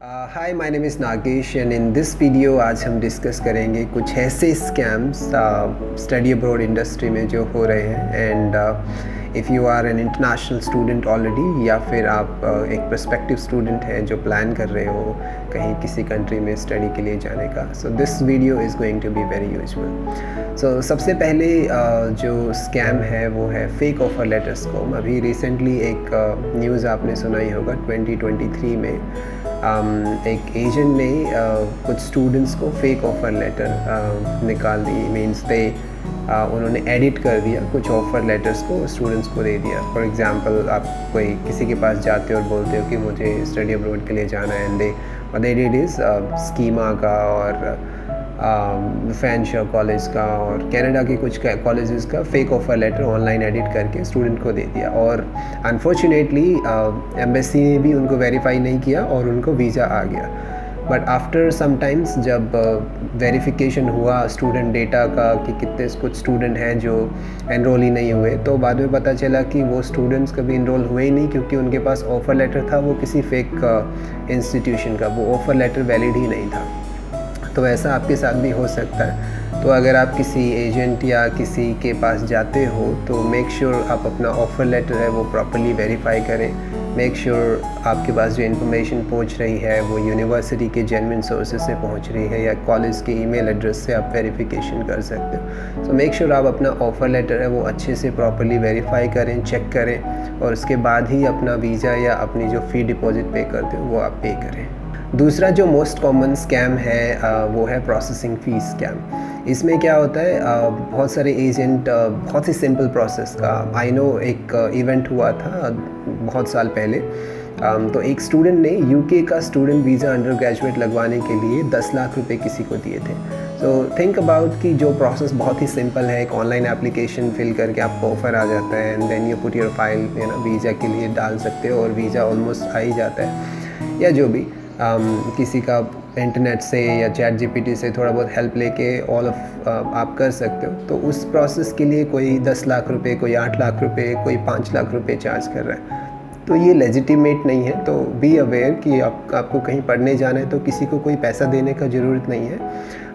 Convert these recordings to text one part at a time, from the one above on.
Hi my name is Nagesh and in this video आज हम discuss करेंगे कुछ ऐसे स्कैम्स स्टडी अब्रॉड इंडस्ट्री में जो हो रहे हैं and if you are an international student already या फिर आप एक प्रोस्पेक्टिव स्टूडेंट हैं जो प्लान कर रहे हो कहीं किसी कंट्री में स्टडी के लिए जाने का, so this video is going to be very useful. So सबसे पहले जो स्कैम है वो है फेक ऑफ़र लेटर स्कैम। अभी रिसेंटली एक न्यूज़ आपने सुना ही होगा 2023 में एक एजेंट ने कुछ स्टूडेंट्स को फेक ऑफ़र लेटर निकाल दी। मीन्स उन्होंने एडिट कर दिया कुछ ऑफ़र लेटर्स को स्टूडेंट्स को दे दिया। फॉर एग्ज़ाम्पल आप कोई किसी के पास जाते हो और बोलते हो कि मुझे स्टडी अब्रॉड के लिए जाना है and they did is schema का और फैनशा कॉलेज का और कनाडा के कुछ कॉलेजेस का fake offer letter online edit करके स्टूडेंट को दे दिया। और अनफॉर्चुनेटली एम्बेसी ने भी उनको वेरीफाई नहीं किया और उनको वीज़ा आ गया। बट आफ्टर सम टाइम्स जब वेरिफिकेशन हुआ स्टूडेंट डेटा का कि कितने कुछ स्टूडेंट हैं जो एनरोल ही नहीं हुए, तो बाद में पता चला कि वो स्टूडेंट्स कभी इनरोल हुए ही नहीं क्योंकि उनके पास ऑफ़र लेटर था वो किसी फेक इंस्टीट्यूशन का, वो ऑफ़र लेटर वैलिड ही नहीं था। तो ऐसा आपके साथ भी हो सकता है। तो अगर आप किसी एजेंट या किसी के पास जाते हो तो मेक श्योर आप अपना ऑफ़र लेटर है वो प्रॉपर्ली वेरीफाई करें। मेक श्योर आपके पास जो इन्फॉर्मेशन पहुंच रही है वो यूनिवर्सिटी के जेन्युइन सोर्सेज से पहुंच रही है या कॉलेज के ईमेल एड्रेस से आप वेरिफिकेशन कर सकते हो। सो मेक श्योर आप अपना ऑफ़र लेटर है वो अच्छे से प्रॉपर्ली वेरीफाई करें, चेक करें और उसके बाद ही अपना वीज़ा या अपनी जो फ़ी डिपॉज़िट पे करते हो वो आप पे करें। दूसरा जो मोस्ट कॉमन स्कैम है वो है प्रोसेसिंग फ़ी स्कैम। इसमें क्या होता है, बहुत सारे एजेंट बहुत ही सिंपल प्रोसेस का, आई नो एक इवेंट हुआ था बहुत साल पहले। तो एक स्टूडेंट ने यूके का स्टूडेंट वीज़ा अंडर ग्रेजुएट लगवाने के लिए 10 लाख रुपए किसी को दिए थे। सो थिंक अबाउट कि जो प्रोसेस बहुत ही सिंपल है, एक ऑनलाइन एप्लीकेशन फिल करके आपको ऑफ़र आ जाता है and then you put your file visa के लिए डाल सकते हो और वीज़ा ऑलमोस्ट आ ही जाता है। या जो भी किसी का इंटरनेट से या चैट जीपीटी से थोड़ा बहुत हेल्प लेके आप कर सकते हो। तो उस प्रोसेस के लिए कोई 10 लाख रुपए, कोई 8 लाख रुपए, कोई 5 लाख रुपए चार्ज कर रहा है, तो ये लेजिटिमेट नहीं है। तो बी अवेयर कि आपको कहीं पढ़ने जाना है तो किसी को कोई पैसा देने का ज़रूरत नहीं है।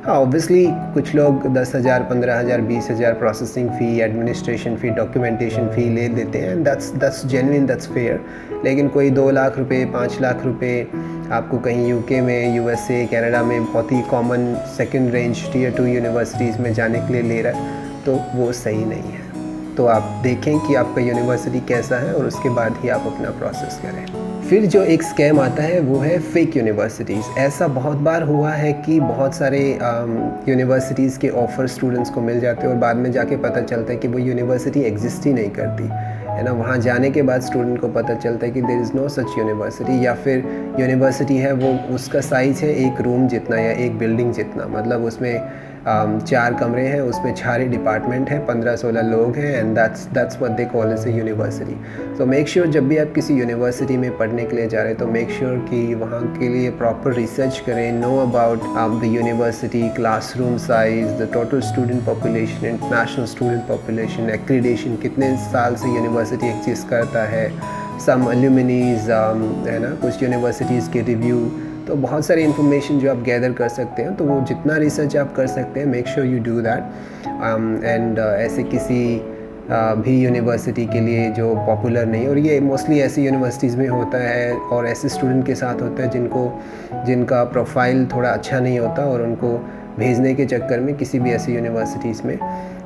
हाँ, ऑब्वियसली कुछ लोग 10,000, 15,000, 20,000 प्रोसेसिंग फ़ी, एडमिनिस्ट्रेशन फ़ी, डॉक्यूमेंटेशन फ़ी ले लेते हैं and that's genuine, that's fair. लेकिन कोई 2 लाख रुपए, 5 लाख रुपए आपको कहीं यूके में, यूएसए, कनाडा में बहुत ही common second range tier 2 universities में जाने के लिए ले रहा है, तो वो सही नहीं है। तो आप देखें कि आपका यूनिवर्सिटी कैसा है और उसके बाद ही आप अपना प्रोसेस करें। फिर जो एक स्कैम आता है वो है फेक यूनिवर्सिटीज़। ऐसा बहुत बार हुआ है कि बहुत सारे यूनिवर्सिटीज़ के ऑफ़र स्टूडेंट्स को मिल जाते हैं और बाद में जाके पता चलता है कि वो यूनिवर्सिटी एग्जिस्ट ही नहीं करती है ना। वहाँ जाने के बाद स्टूडेंट को पता चलता है कि there is no such university, या फिर यूनिवर्सिटी है वो उसका साइज़ है एक रूम जितना या एक बिल्डिंग जितना, मतलब उसमें 4 कमरे हैं, उसमें 4 डिपार्टमेंट हैं, 15-16 लोग हैं and that's what they call as a university. So make sure जब भी आप किसी यूनिवर्सिटी में पढ़ने के लिए जा रहे हैं तो मेक श्योर कि वहाँ के लिए प्रॉपर रिसर्च करें, know about the university, classroom size, the total student population, international student population, accreditation, कितने साल से यूनिवर्सिटी एग्जिस्ट करता है, सम एल्यूमिनीज़ है ना, कुछ यूनिवर्सिटीज़ के रिव्यू। तो बहुत सारी इन्फॉर्मेशन जो आप गैदर कर सकते हैं, तो वो जितना रिसर्च आप कर सकते हैं make sure you do that. And ऐसे किसी भी यूनिवर्सिटी के लिए जो पॉपुलर नहीं, और ये मोस्टली ऐसी यूनिवर्सिटीज़ में होता है और ऐसे स्टूडेंट के साथ होता है जिनका प्रोफाइल थोड़ा अच्छा नहीं होता और उनको भेजने के चक्कर में किसी भी ऐसी यूनिवर्सिटीज़ में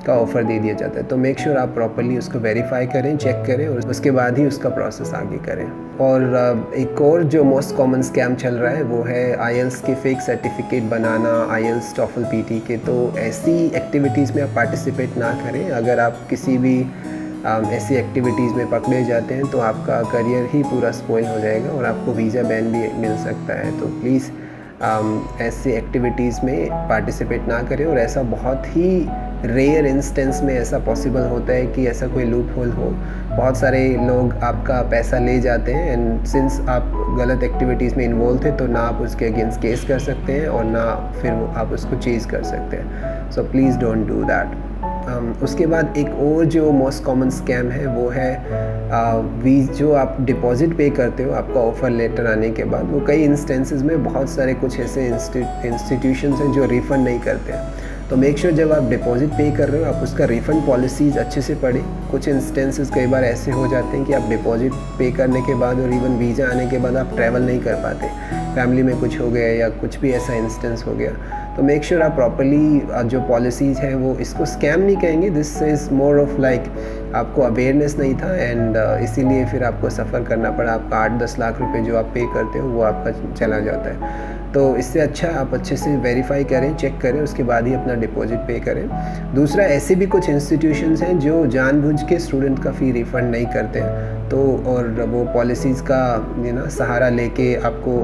का ऑफ़र दे दिया जाता है। तो मेक श्योर आप प्रॉपर्ली उसको वेरीफाई करें, चेक करें और उसके बाद ही उसका प्रोसेस आगे करें। और एक और जो मोस्ट कॉमन स्कैम चल रहा है वो है आईएल्स के फेक सर्टिफिकेट बनाना, आईएल्स, टॉफल, पीटी के। तो ऐसी एक्टिविटीज़ में आप पार्टिसिपेट ना करें। अगर आप किसी भी ऐसी एक्टिविटीज़ में पकड़े जाते हैं तो आपका करियर ही पूरा स्पॉइल हो जाएगा और आपको वीज़ा बैन भी मिल सकता है। तो प्लीज़ ऐसी एक्टिविटीज़ में पार्टिसिपेट ना करें। और ऐसा बहुत ही रेयर इंस्टेंस में ऐसा पॉसिबल होता है कि ऐसा कोई लूप होल हो, बहुत सारे लोग आपका पैसा ले जाते हैं एंड सिंस आप गलत एक्टिविटीज़ में इन्वॉल्व थे तो ना आप उसके अगेंस्ट केस कर सकते हैं और ना फिर आप उसको चेज़ कर सकते हैं। So please don't do that. उसके बाद एक और जो मोस्ट कॉमन स्कैम है वो है जो आप डिपॉजिट पे करते हो आपका ऑफ़र लेटर आने के बाद, वो कई इंस्टेंसेस में बहुत सारे कुछ ऐसे इंस्टीट्यूशंस हैं जो रिफ़ंड नहीं करते हैं। तो मेक श्योर जब आप डिपॉजिट पे कर रहे हो आप उसका रिफ़ंड पॉलिसीज़ अच्छे से पढ़ें। कुछ इंस्टेंसेस कई बार ऐसे हो जाते हैं कि आप डिपॉजिट पे करने के बाद और इवन वीज़ा आने के बाद आप ट्रैवल नहीं कर पाते, फैमिली में कुछ हो गया या कुछ भी ऐसा इंस्टेंस हो गया। तो मेक श्योर आप प्रॉपर्ली जो पॉलिसीज़ हैं वो, इसको स्कैम नहीं कहेंगे, this is more of like आपको अवेयरनेस नहीं था एंड इसीलिए फिर आपको सफ़र करना पड़ा। आपका 8-10 लाख रुपए जो आप पे करते हो वो आपका चला जाता है। तो इससे अच्छा आप अच्छे से वेरीफाई करें, चेक करें, उसके बाद ही अपना डिपॉजिट पे करें। दूसरा, ऐसे भी कुछ इंस्टीट्यूशंस हैं जो जानबूझ के स्टूडेंट का फ़ी रिफ़ंड नहीं करते हैं, तो और वो पॉलिसीज़ का सहारा लेके आपको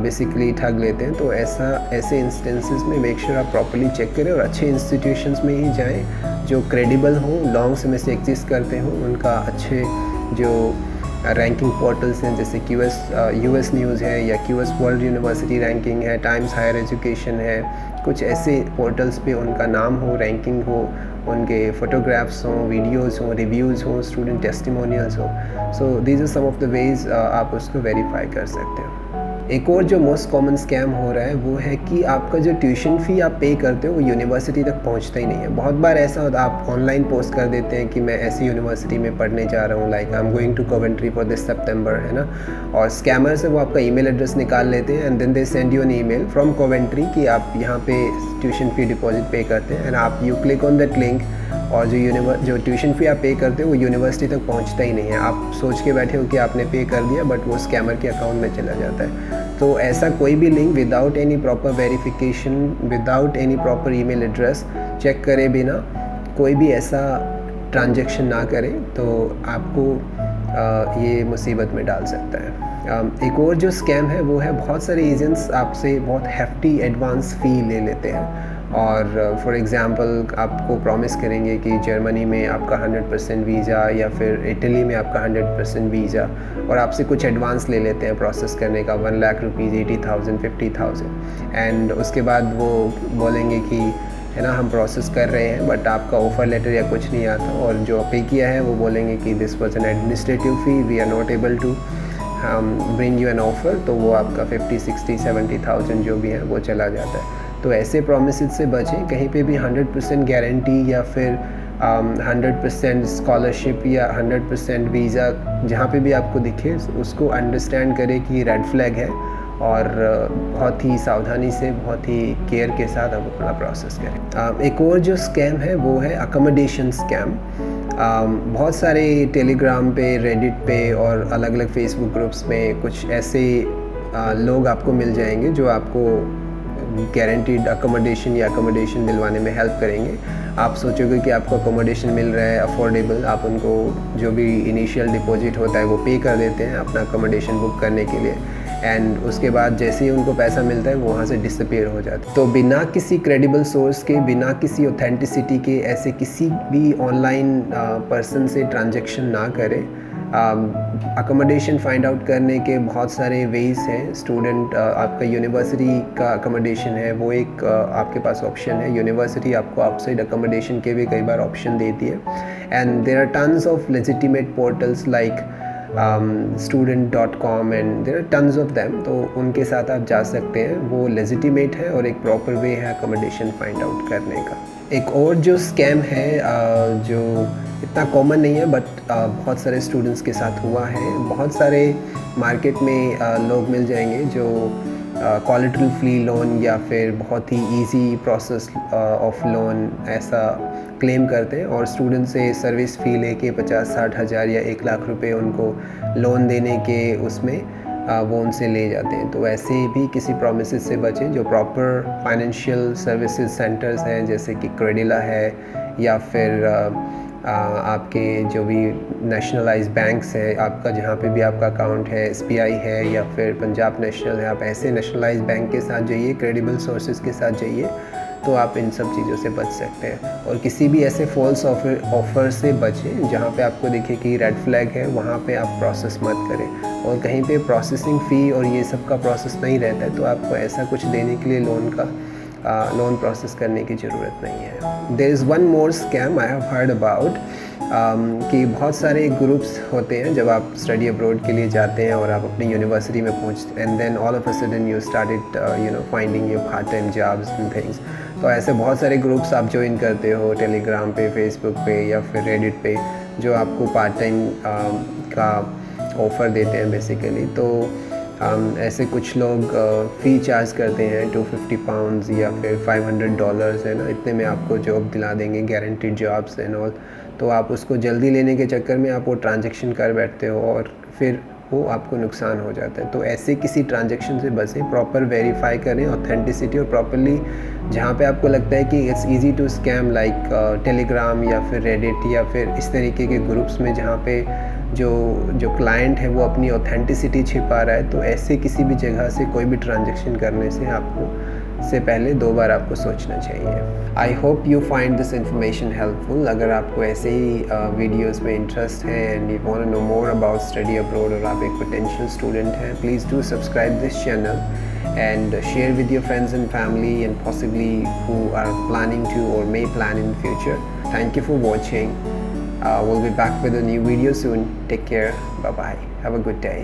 बेसिकली ठग लेते हैं। तो ऐसे इंस्टेंसेस में मेक श्योर आप प्रॉपर्ली चेक करें और अच्छे इंस्टीट्यूशंस में ही जाएं जो क्रेडिबल हों, लॉन्ग समय से एग्जिस्ट करते हों, उनका अच्छे जो रैंकिंग पोर्टल्स हैं जैसे US न्यूज़ है या QS वर्ल्ड यूनिवर्सिटी रैंकिंग है, टाइम्स हायर एजुकेशन है, कुछ ऐसे पोर्टल्स पे उनका नाम हो, रैंकिंग हो, उनके फ़ोटोग्राफ्स हों, वीडियोज़ हों, रिव्यूज़ हों, स्टूडेंट टेस्टिमोनियल्स हो। So these are some of the ways आप उसको वेरीफाई कर सकते हो। एक और जो मोस्ट कॉमन स्कैम हो रहा है वो है कि आपका जो ट्यूशन फ़ी आप पे करते हो वो यूनिवर्सिटी तक पहुंचता ही नहीं है। बहुत बार ऐसा होता है, आप ऑनलाइन पोस्ट कर देते हैं कि मैं ऐसी यूनिवर्सिटी में पढ़ने जा रहा हूँ, like I am going to Coventry for this सितंबर, है ना, और स्कैमर्स है वो आपका ईमेल एड्रेस निकाल लेते हैं and then they send you an email from Coventry कि आप यहाँ पे ट्यूशन फ़ी डिपॉजिट पे करते हैं एंड आप you click on that link और जो ट्यूशन फ़ी आप पे करते हो वो यूनिवर्सिटी तक पहुंचता ही नहीं है। आप सोच के बैठे हो कि आपने पे कर दिया, बट वो स्कैमर के अकाउंट में चला जाता है। तो ऐसा कोई भी link without any proper verification, without any proper email address check करे बिना कोई भी ऐसा ट्रांजैक्शन ना करें, तो आपको ये मुसीबत में डाल सकता है। एक और जो स्कैम है वो है, बहुत सारे एजेंट्स आपसे बहुत हेफ्टी एडवांस फ़ी ले लेते हैं और फॉर एग्ज़ाम्पल आपको प्रॉमिस करेंगे कि जर्मनी में आपका 100% वीज़ा या फिर इटली में आपका 100% वीज़ा, और आपसे कुछ एडवांस ले लेते हैं प्रोसेस करने का, 1 लाख रुपीज़, 80,000, 50,000, एंड उसके बाद वो बोलेंगे कि है ना हम प्रोसेस कर रहे हैं, बट आपका ऑफ़र लेटर या कुछ नहीं आता, और जो पे किया है वो बोलेंगे कि this was an administrative fee, we are not able to bring you an offer, तो वो आपका 50, 60, 70,000 जो भी है वो चला जाता है। तो ऐसे प्रोमिसेस से बचें। कहीं पे भी 100% गारंटी या फिर 100% स्कॉलरशिप या 100% वीज़ा जहाँ पे भी आपको दिखे उसको अंडरस्टैंड करें कि रेड फ्लैग है, और बहुत ही सावधानी से, बहुत ही केयर के साथ आप अपना प्रोसेस करें। एक और जो स्कैम है वो है अकोमोडेशन स्कैम। बहुत सारे टेलीग्राम पे, रेडिट पे और अलग अलग फेसबुक ग्रुप्स में कुछ ऐसे लोग आपको मिल जाएंगे जो आपको गारंटीड अकोमोडेशन या अकोमोडेशन दिलवाने में हेल्प करेंगे। आप सोचोगे कि आपको अकोमोडेशन मिल रहा है अफोर्डेबल, आप उनको जो भी इनिशियल डिपॉजिट होता है वो पे कर देते हैं अपना अकोमोडेशन बुक करने के लिए, एंड उसके बाद जैसे ही उनको पैसा मिलता है वो वहाँ से डिसअपीयर हो जाता है। तो बिना किसी क्रेडिबल सोर्स के, बिना किसी ऑथेंटिसिटी के ऐसे किसी भी ऑनलाइन पर्सन से ट्रांजैक्शन ना करें। अकोमोडेशन फाइंड आउट करने के बहुत सारे वेज़ हैं। स्टूडेंट आपका यूनिवर्सिटी का अकोमोडेशन है वो एक आपके पास ऑप्शन है। यूनिवर्सिटी आपको आउटसाइड अकोमोडेशन के भी कई बार ऑप्शन देती है, and there are tons of legitimate portals like student.com and there are tons of them. तो उनके साथ आप जा सकते हैं, वो लेजिटिमेट है और एक प्रॉपर वे है अकोमोडेशन फाइंड आउट करने का। एक और जो स्कैम है जो इतना कॉमन नहीं है बट बहुत सारे स्टूडेंट्स के साथ हुआ है। बहुत सारे मार्केट में लोग मिल जाएंगे जो कोलेटरल फ्री लोन या फिर बहुत ही इजी प्रोसेस ऑफ लोन ऐसा क्लेम करते हैं और स्टूडेंट से सर्विस फ़ी लेके 50-60 हज़ार या 1 लाख रुपए उनको लोन देने के उसमें वो उनसे ले जाते हैं। तो ऐसे भी किसी प्रोमिस से बचें। जो प्रॉपर फाइनेंशियल सर्विसेज सेंटर्स हैं जैसे कि क्रेडिला है या फिर आपके जो भी नेशनलाइज्ड बैंक्स हैं, आपका जहाँ पे भी आपका अकाउंट है, SBI है या फिर पंजाब नेशनल है, आप ऐसे नेशनलाइज्ड बैंक के साथ जाइए, क्रेडिबल सोर्सेज के साथ जाइए, तो आप इन सब चीज़ों से बच सकते हैं। और किसी भी ऐसे फॉल्स ऑफ़र से बचें जहाँ पे आपको दिखे कि रेड फ्लैग है, वहाँ पे आप प्रोसेस मत करें। और कहीं पे प्रोसेसिंग फ़ी और ये सब का प्रोसेस नहीं रहता है तो आपको ऐसा कुछ देने के लिए लोन का लोन प्रोसेस करने की ज़रूरत नहीं है। There is one more scam I have heard about कि बहुत सारे ग्रुप्स होते हैं जब आप स्टडी अब्रॉड के लिए जाते हैं और आप अपनी यूनिवर्सिटी में पहुँचते and then all of a sudden you started finding your part time jobs and things. तो ऐसे बहुत सारे ग्रुप्स आप ज्वाइन करते हो टेलीग्राम पे, फेसबुक पे या फिर रेडिट पे, जो आपको पार्ट टाइम का ऑफ़र देते हैं बेसिकली। तो ऐसे कुछ लोग फ़ी चार्ज करते हैं £250 या फिर $500 है ना, इतने में आपको जॉब दिला देंगे, गारंटीड जॉब्स एंड ऑल। तो आप उसको जल्दी लेने के चक्कर में आप वो ट्रांजैक्शन कर बैठते हो और फिर वो आपको नुकसान हो जाता है। तो ऐसे किसी ट्रांजैक्शन से बचें, प्रॉपर वेरीफाई करें ऑथेंटिसिटी, और प्रॉपरली जहाँ पे आपको लगता है कि it's easy to scam like Telegram या फिर रेडिट या फिर इस तरीके के ग्रुप्स में जहाँ पे जो क्लाइंट है वो अपनी ऑथेंटिसिटी छिपा रहा है, तो ऐसे किसी भी जगह से कोई भी ट्रांजैक्शन करने से पहले 2 बार आपको सोचना चाहिए। I hope you find this information helpful. अगर आपको ऐसे ही वीडियोज़ में इंटरेस्ट है and you want to know more about study abroad और आप एक पोटेंशियल स्टूडेंट हैं, please do subscribe this channel and share with your friends and family and possibly who are planning to or may plan in the future. Thank you for watching. We'll be back with a new video soon. Take care. Bye bye. Have a good day.